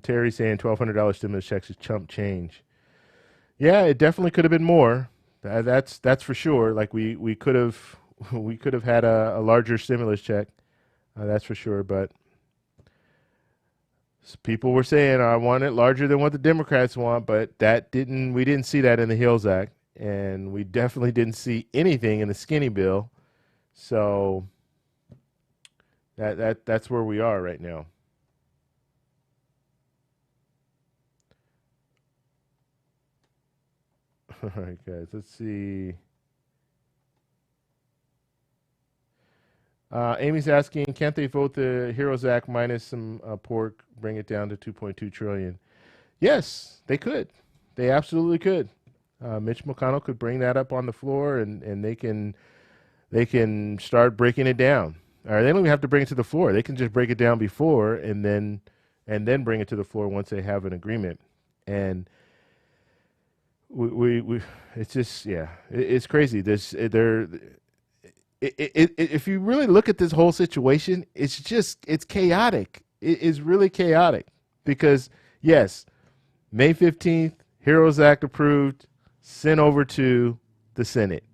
Terry saying $1,200 stimulus checks is chump change. Yeah, it definitely could have been more. That's for sure. Like we could have had a larger stimulus check. That's for sure. But people were saying I want it larger than what the Democrats want, but we didn't see that in the HEALS Act, and we definitely didn't see anything in the skinny bill. So that's where we are right now. All right, guys, let's see. Amy's asking, can't they vote the HEROES Act minus some pork, bring it down to $2.2 trillion? Yes, they could. They absolutely could. Mitch McConnell could bring that up on the floor, and they can start breaking it down. Or they don't even have to bring it to the floor. They can just break it down before, and then bring it to the floor once they have an agreement. And we it's just, yeah, it's crazy. If you really look at this whole situation, it's chaotic. It is really chaotic because, yes, May 15th, HEROES Act approved, sent over to the Senate.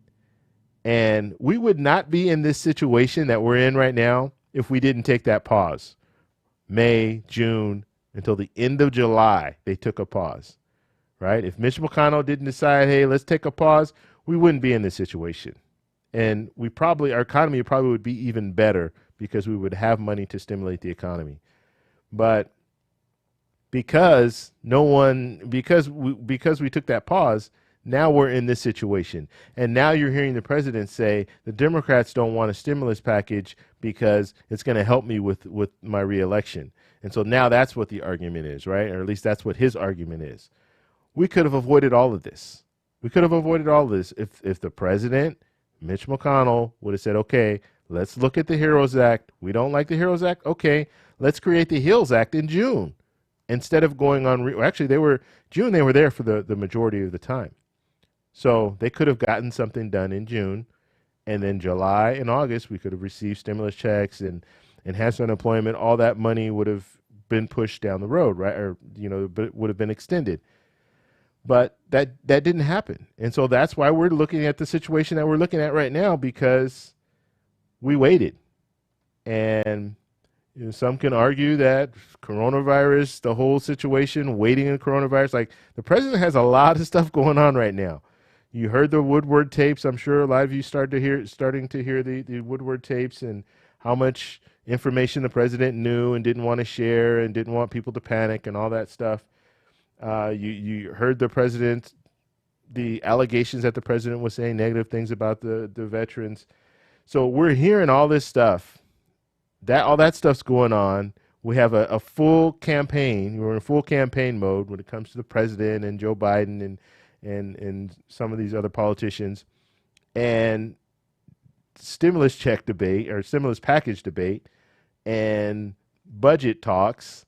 And we would not be in this situation that we're in right now if we didn't take that pause. May, June, until the end of July, they took a pause. Right? If Mitch McConnell didn't decide, hey, let's take a pause, we wouldn't be in this situation. And our economy probably would be even better because we would have money to stimulate the economy. But because we took that pause, now we're in this situation. And now you're hearing the president say the Democrats don't want a stimulus package because it's going to help me with my reelection. And so now that's what the argument is, right? Or at least that's what his argument is. We could have avoided all of this. If the president, Mitch McConnell, would have said, okay, let's look at the HEROES Act. We don't like the HEROES Act. Okay, let's create the HEALS Act in June. Instead of going on, actually, they were there for the majority of the time. So they could have gotten something done in June, and then July and August, we could have received stimulus checks and enhanced unemployment. All that money would have been pushed down the road, right? Or, but it would have been extended. But that didn't happen. And so that's why we're looking at the situation that we're looking at right now, because we waited. And some can argue that coronavirus, the whole situation, waiting in coronavirus, like the president has a lot of stuff going on right now. You heard the Woodward tapes. I'm sure a lot of you starting to hear the Woodward tapes and how much information the president knew and didn't want to share and didn't want people to panic and all that stuff. You heard the allegations that the president was saying negative things about the veterans. So we're hearing all this stuff. All that stuff's going on. We have a full campaign. We're in full campaign mode when it comes to the president and Joe Biden and some of these other politicians. And stimulus check debate or stimulus package debate and budget talks,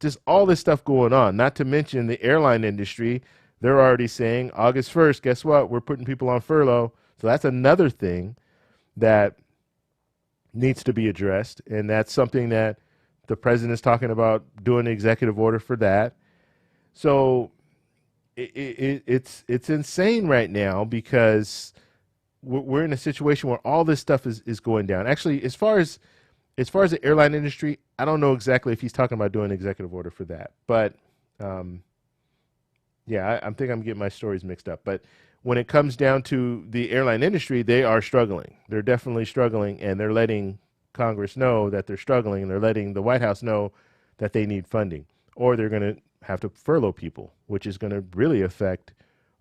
just all this stuff going on, not to mention the airline industry. They're already saying August 1st, guess what? We're putting people on furlough. So that's another thing that needs to be addressed. And that's something that the president is talking about doing an executive order for that. So it's insane right now because we're in a situation where all this stuff is going down. Actually, as far as the airline industry, I don't know exactly if he's talking about doing an executive order for that. But yeah, I think I'm getting my stories mixed up. But when it comes down to the airline industry, they are struggling. They're definitely struggling, and they're letting Congress know that they're struggling, and they're letting the White House know that they need funding, or they're going to have to furlough people, which is going to really affect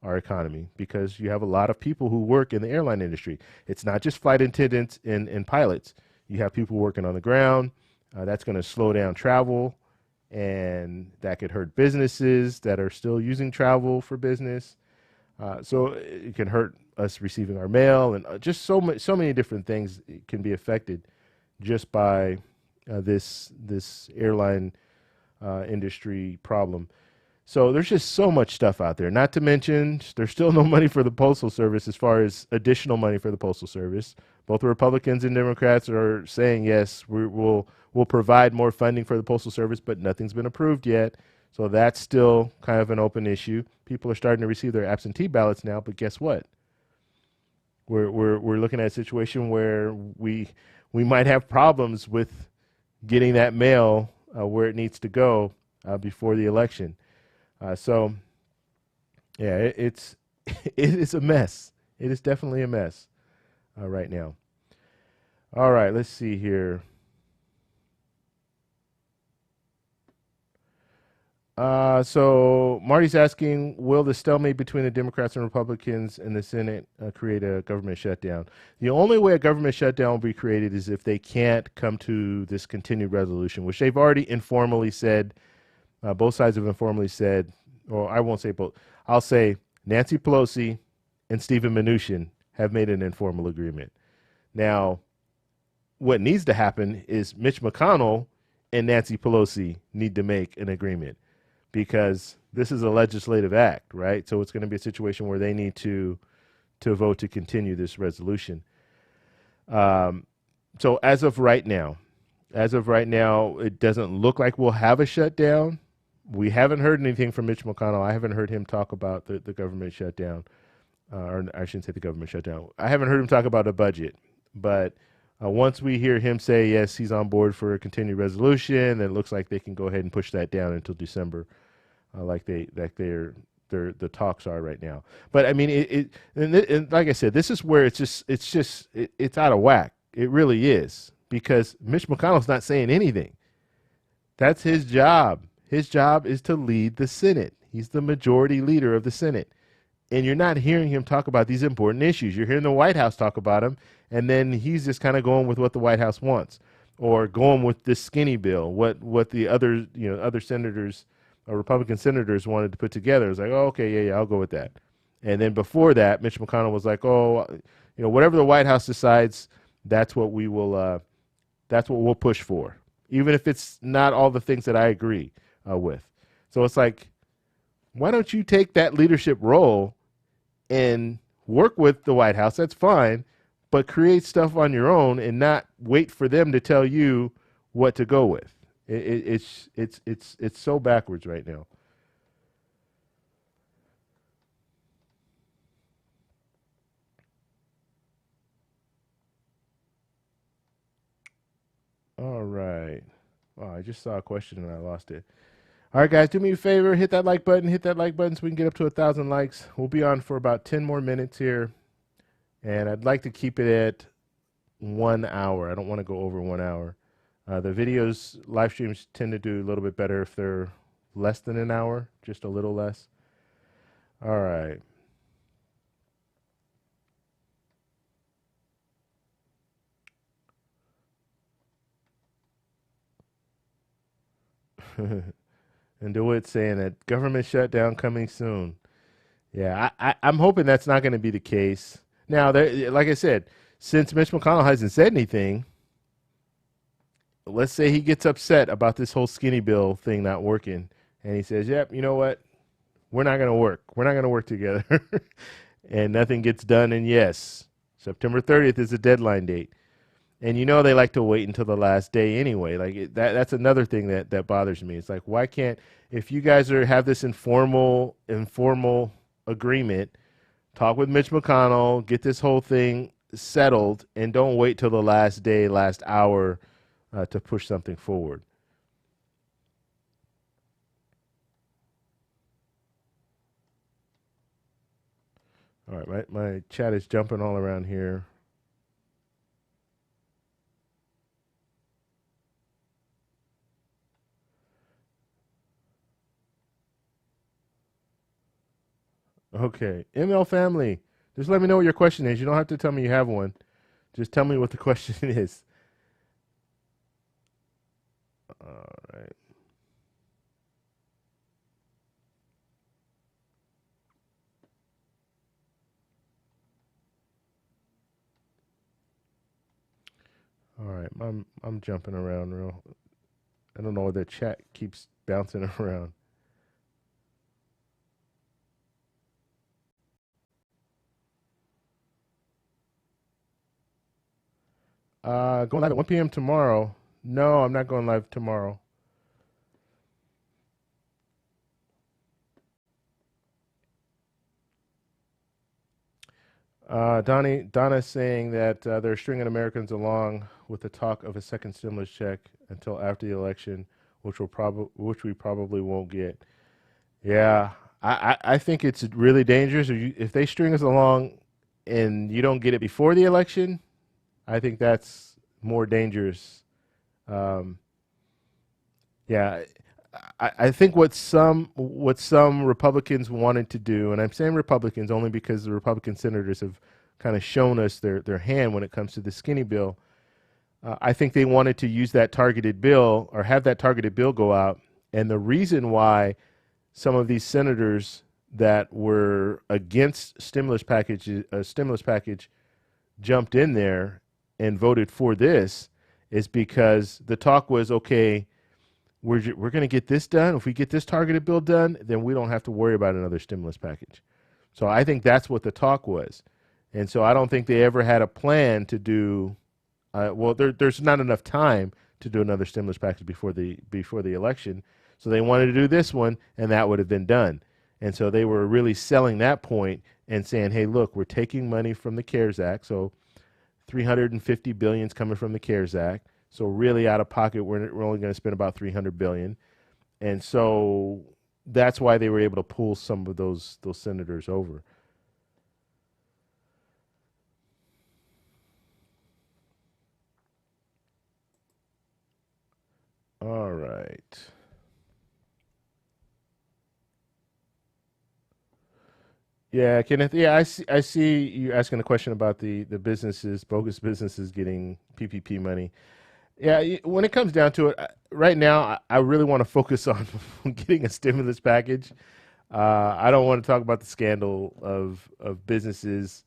our economy because you have a lot of people who work in the airline industry. It's not just flight attendants and pilots. You have people working on the ground. That's going to slow down travel, and that could hurt businesses that are still using travel for business. So it can hurt us receiving our mail, and just so many different things can be affected just by this airline industry problem. So there's just so much stuff out there. Not to mention, there's still no money for the Postal Service as far as additional money for the Postal Service. Both the Republicans and Democrats are saying, yes, we'll provide more funding for the Postal Service, but nothing's been approved yet. So that's still kind of an open issue. People are starting to receive their absentee ballots now, but guess what? We're looking at a situation where we might have problems with getting that mail where it needs to go before the election. So, yeah, it is a mess. It is definitely a mess right now. All right, let's see here. So Marty's asking, will the stalemate between the Democrats and Republicans in the Senate create a government shutdown? The only way a government shutdown will be created is if they can't come to this continued resolution, which they've already informally said. Both sides have informally said, or I won't say both. I'll say Nancy Pelosi and Stephen Mnuchin have made an informal agreement. Now, what needs to happen is Mitch McConnell and Nancy Pelosi need to make an agreement, because this is a legislative act, right? So it's going to be a situation where they need to vote to continue this resolution. So as of right now, it doesn't look like we'll have a shutdown. We haven't heard anything from Mitch McConnell. I haven't heard him talk about the government shutdown, or I shouldn't say the government shutdown. I haven't heard him talk about a budget, but once we hear him say, yes, he's on board for a continued resolution, then it looks like they can go ahead and push that down until December, like the talks are right now. But I mean, and like I said, this is where it's out of whack. It really is, because Mitch McConnell's not saying anything. That's his job. His job is to lead the Senate. He's the majority leader of the Senate. And you're not hearing him talk about these important issues. You're hearing the White House talk about them, and then he's just kind of going with what the White House wants, or going with this skinny bill, what the other senators, Republican senators, wanted to put together. It was like, oh, okay, yeah, I'll go with that. And then before that, Mitch McConnell was like, oh, whatever the White House decides, that's what we'll push for, even if it's not all the things that I agree with. So it's like, why don't you take that leadership role and work with the White House? That's fine, but create stuff on your own and not wait for them to tell you what to go with. It's so backwards right now. All right. Oh, I just saw a question and I lost it. All right, guys, do me a favor, hit that like button so we can get up to 1,000 likes. We'll be on for about 10 more minutes here, and I'd like to keep it at 1 hour. I don't want to go over 1 hour. The videos, live streams tend to do a little bit better if they're less than an hour, just a little less. All right. And DeWitt saying that government shutdown coming soon. Yeah, I'm hoping that's not going to be the case. Now, like I said, since Mitch McConnell hasn't said anything, let's say he gets upset about this whole skinny bill thing not working, and he says, yep, you know what? We're not going to work. We're not going to work together. And nothing gets done. And yes, September 30th is the deadline date. And you know they like to wait until the last day anyway. Like that's another thing that bothers me. It's like, why can't, if you guys have this informal agreement, talk with Mitch McConnell, get this whole thing settled, and don't wait till the last day, last hour to push something forward. All right, my chat is jumping all around here. Okay, ML family, just let me know what your question is. You don't have to tell me you have one. Just tell me what the question is. All right. All right, I'm jumping around real. I don't know why the chat keeps bouncing around. Going live at 1 p.m. tomorrow. No, I'm not going live tomorrow. Donna's saying that they're stringing Americans along with the talk of a second stimulus check until after the election, which we probably won't get. Yeah, I think it's really dangerous if they string us along and you don't get it before the election. I think that's more dangerous. Yeah, I think what some Republicans wanted to do, and I'm saying Republicans only because the Republican senators have kind of shown us their hand when it comes to the skinny bill. I think they wanted to use that targeted bill or have that targeted bill go out. And the reason why some of these senators that were against stimulus package jumped in there and voted for this is because the talk was, okay, we're going to get this done. If we get this targeted bill done, then we don't have to worry about another stimulus package. So I think that's what the talk was. And so I don't think they ever had a plan to do, there's not enough time to do another stimulus package before the election. So they wanted to do this one, and that would have been done. And so they were really selling that point and saying, hey, look, we're taking money from the CARES Act. So $350 billion is coming from the CARES Act. So really out of pocket, we're only going to spend about $300 billion. And so that's why they were able to pull some of those senators over. All right. Yeah, Kenneth. Yeah, I see you asking a question about the businesses, bogus businesses getting PPP money. Yeah, when it comes down to it, right now, I really want to focus on getting a stimulus package. I don't want to talk about the scandal of businesses,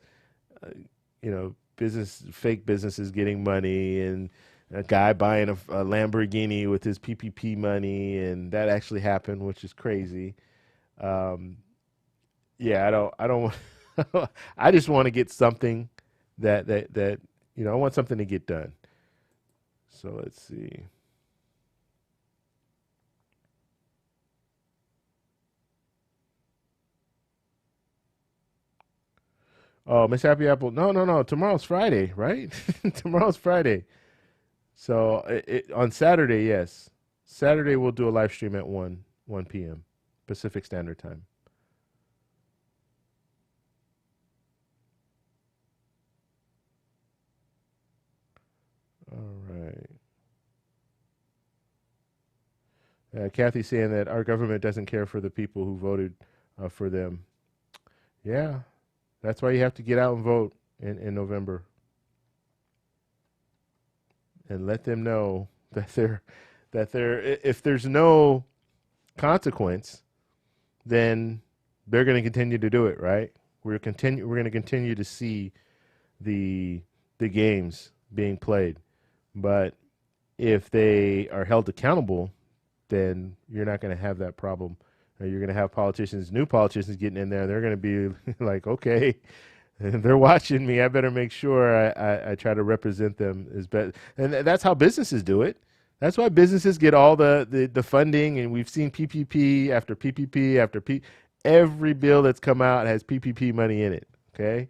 fake businesses getting money and a guy buying a Lamborghini with his PPP money, and that actually happened, which is crazy. Yeah, I don't I just want to get something that I want something to get done. So let's see. Oh, Miss Happy Apple. No. Tomorrow's Friday, right? Tomorrow's Friday. So on Saturday, yes. Saturday we'll do a live stream at 1 p.m. Pacific Standard Time. Kathy's saying that our government doesn't care for the people who voted for them. Yeah, that's why you have to get out and vote in November. And let them know that if there's no consequence, then they're going to continue to do it, right? We're going to continue to see the games being played. But if they are held accountable, then you're not going to have that problem. You're going to have new politicians getting in there. They're going to be like, okay, they're watching me. I better make sure I try to represent them as best. And that's how businesses do it. That's why businesses get all the funding, and we've seen PPP after PPP after every bill that's come out has PPP money in it, okay,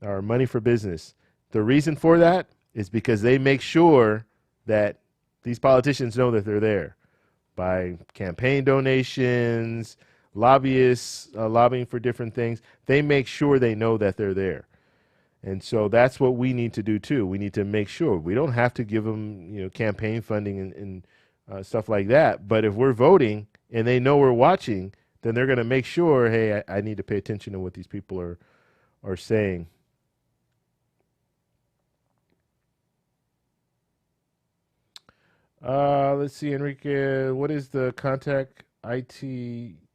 or money for business. The reason for that is because they make sure that these politicians know that they're there by campaign donations, lobbyists lobbying for different things. They make sure they know that they're there. And so that's what we need to do too. We need to make sure we don't have to give them, campaign funding and stuff like that. But if we're voting and they know we're watching, then they're going to make sure, hey, I need to pay attention to what these people are saying. Let's see, Enrique. What is the contact IT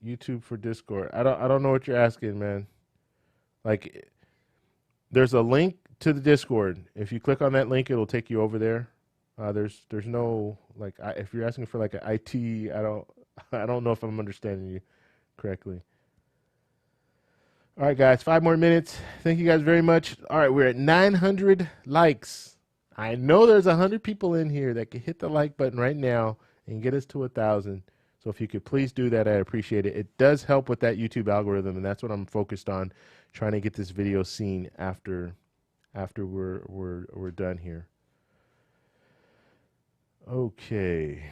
YouTube for Discord? I don't know what you're asking, man. Like, there's a link to the Discord. If you click on that link, it'll take you over there. There's no if you're asking for like an IT, I don't know if I'm understanding you correctly. All right, guys, 5 more minutes. Thank you guys very much. All right, we're at 900 likes. I know there's 100 people in here that can hit the like button right now and get us to 1,000. So if you could please do that, I'd appreciate it. It does help with that YouTube algorithm, and that's what I'm focused on, trying to get this video seen after we're done here. Okay.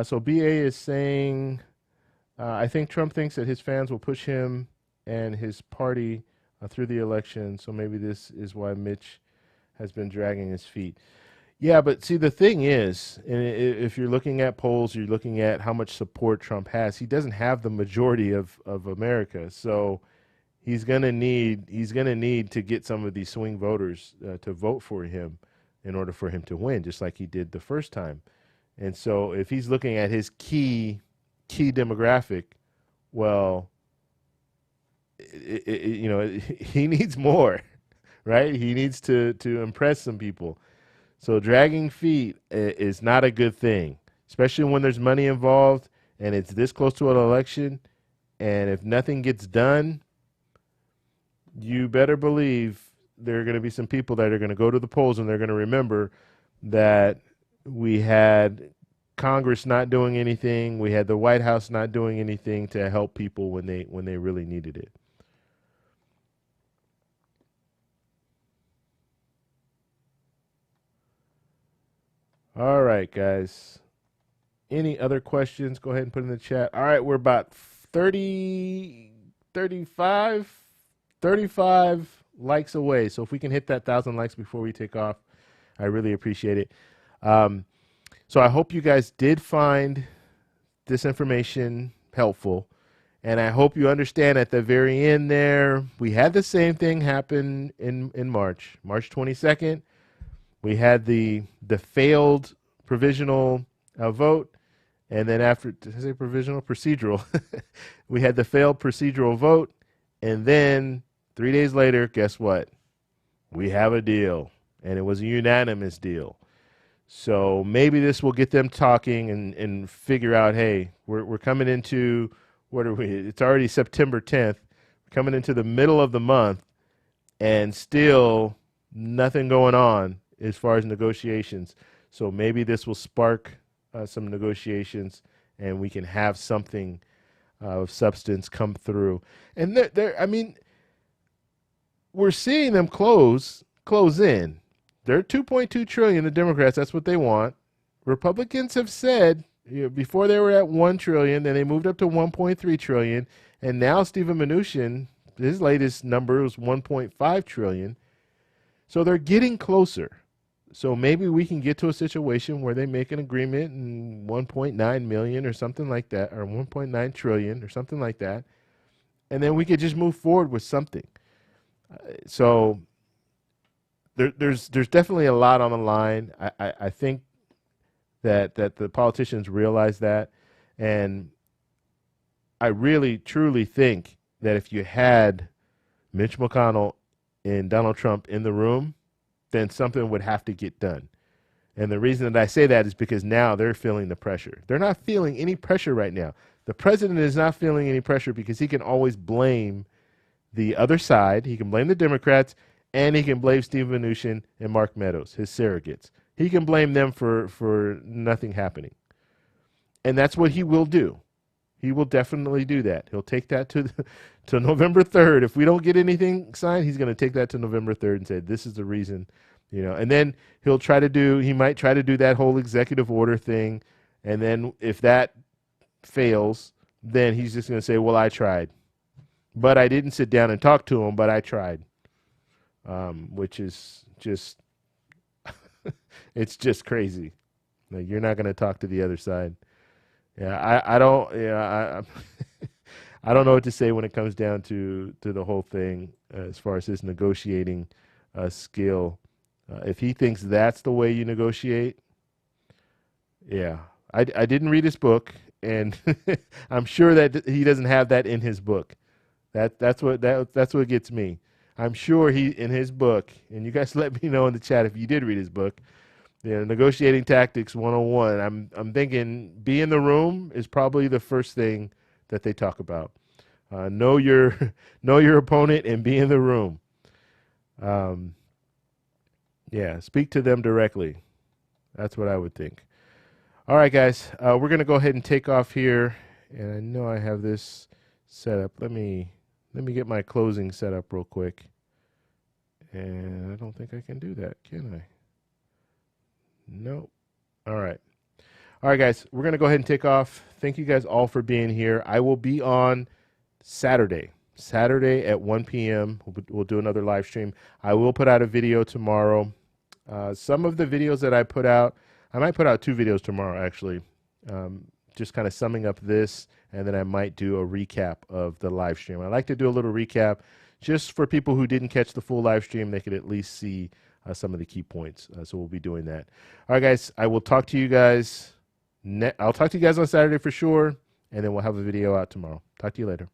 So BA is saying, I think Trump thinks that his fans will push him and his party through the election. So maybe this is why Mitch has been dragging his feet. Yeah, but see, the thing is, if you're looking at polls, you're looking at how much support Trump has. He doesn't have the majority of America. So he's gonna need to get some of these swing voters to vote for him in order for him to win, just like he did the first time. And so if he's looking at his key demographic, well, he needs more, right? He needs to impress some people. So dragging feet is not a good thing, especially when there's money involved and it's this close to an election. And if nothing gets done, you better believe there are going to be some people that are going to go to the polls and they're going to remember that we had Congress not doing anything. We had the White House not doing anything to help people when they really needed it. All right, guys. Any other questions? Go ahead and put in the chat. All right, we're about 35 likes away. So if we can hit that 1,000 likes before we take off, I really appreciate it. So I hope you guys did find this information helpful, and I hope you understand at the very end there, we had the same thing happen in March 22nd. We had the failed provisional vote, and then after, did I say provisional? Procedural. We had the failed procedural vote, and then 3 days later, guess what? We have a deal, and it was a unanimous deal. So maybe this will get them talking and figure out, hey, we're coming into, what are we? It's already September 10th. We're coming into the middle of the month, and still nothing going on as far as negotiations. So maybe this will spark some negotiations, and we can have something of substance come through. And I mean, we're seeing them close in. They're $2.2 trillion, the Democrats. That's what they want. Republicans have said, before they were at $1 trillion, then they moved up to $1.3 trillion, And now Steven Mnuchin, his latest number was 1.5 trillion. So they're getting closer. So maybe we can get to a situation where they make an agreement in 1.9 million or something like that, or 1.9 trillion or something like that. And then we could just move forward with something. So there's definitely a lot on the line. I think that the politicians realize that. And I really, truly think that if you had Mitch McConnell and Donald Trump in the room, then something would have to get done. And the reason that I say that is because now they're feeling the pressure. They're not feeling any pressure right now. The president is not feeling any pressure because he can always blame the other side. He can blame the Democrats, and he can blame Steve Mnuchin and Mark Meadows, his surrogates. He can blame them for nothing happening. And that's what he will do. He will definitely do that. He'll take that to November 3rd. If we don't get anything signed, he's going to take that to November 3rd and say, this is the reason, and then he might try to do that whole executive order thing. And then if that fails, then he's just going to say, well, I tried, but I didn't sit down and talk to him, but I tried, which is just, it's just crazy. Like, you're not going to talk to the other side. Yeah, I don't. Yeah, I don't know what to say when it comes down to the whole thing as far as his negotiating skill. If he thinks that's the way you negotiate, yeah, I didn't read his book, and I'm sure that he doesn't have that in his book. That's what gets me. I'm sure he in his book, and you guys let me know in the chat if you did read his book. Negotiating Tactics 101. I'm thinking be in the room is probably the first thing that they talk about. Know your opponent and be in the room. Yeah, speak to them directly. That's what I would think. All right, guys, we're gonna go ahead and take off here, and I know I have this set up. Let me get my closing set up real quick, and I don't think I can do that, can I? Nope. All right, guys, we're going to go ahead and take off. Thank you guys all for being here. I will be on Saturday at 1 p.m. We'll do another live stream. I will put out a video tomorrow. Some of the videos that I put out, I might put out 2 videos tomorrow, actually, just kind of summing up this, and then I might do a recap of the live stream. I like to do a little recap just for people who didn't catch the full live stream. They could at least see some of the key points. So we'll be doing that. All right, guys, I will talk to you guys. I'll talk to you guys on Saturday for sure, and then we'll have a video out tomorrow. Talk to you later.